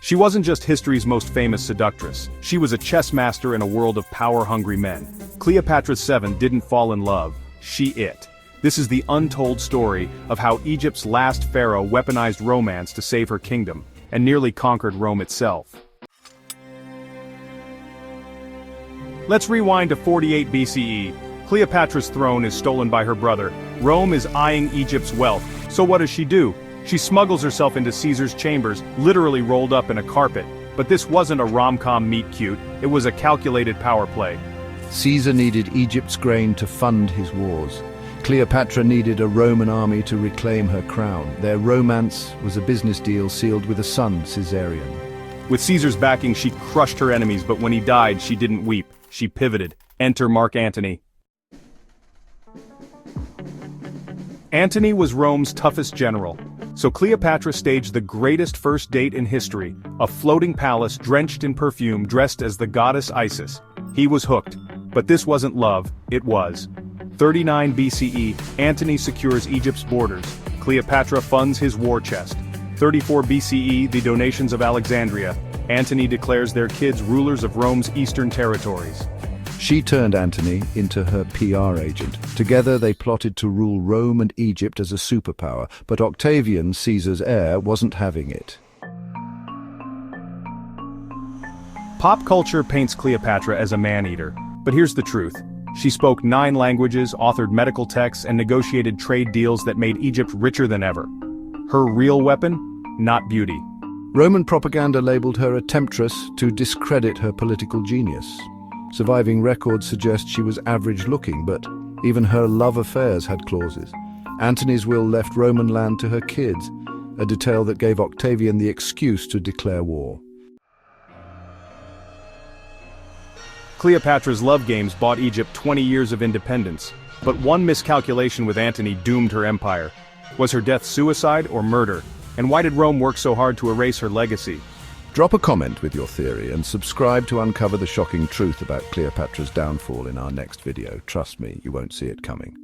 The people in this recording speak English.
She wasn't just history's most famous seductress, she was a chess master in a world of power-hungry men. Cleopatra VII didn't fall in love, it. This is the untold story of how Egypt's last pharaoh weaponized romance to save her kingdom, and nearly conquered Rome itself. Let's rewind to 48 BCE. Cleopatra's throne is stolen by her brother. Rome is eyeing Egypt's wealth, so what does she do? She smuggles herself into Caesar's chambers, literally rolled up in a carpet. But this wasn't a rom-com meet-cute, it was a calculated power play. Caesar needed Egypt's grain to fund his wars. Cleopatra needed a Roman army to reclaim her crown. Their romance was a business deal sealed with a son, Caesarion. With Caesar's backing, she crushed her enemies, but when he died, she didn't weep. She pivoted. Enter Mark Antony. Antony was Rome's toughest general. So Cleopatra staged the greatest first date in history, a floating palace drenched in perfume dressed as the goddess Isis. He was hooked. But this wasn't love, it was. 39 BCE, Antony secures Egypt's borders. Cleopatra funds his war chest. 34 BCE, the donations of Alexandria. Antony declares their kids rulers of Rome's eastern territories. She turned Antony into her PR agent. Together they plotted to rule Rome and Egypt as a superpower, but Octavian, Caesar's heir, wasn't having it. Pop culture paints Cleopatra as a man-eater, but here's the truth. She spoke 9 languages, authored medical texts, and negotiated trade deals that made Egypt richer than ever. Her real weapon? Not beauty. Roman propaganda labeled her a temptress to discredit her political genius. Surviving records suggest she was average-looking, but even her love affairs had clauses. Antony's will left Roman land to her kids, a detail that gave Octavian the excuse to declare war. Cleopatra's love games bought Egypt 20 years of independence, but one miscalculation with Antony doomed her empire. Was her death suicide or murder? And why did Rome work so hard to erase her legacy? Drop a comment with your theory and subscribe to uncover the shocking truth about Cleopatra's downfall in our next video. Trust me, you won't see it coming.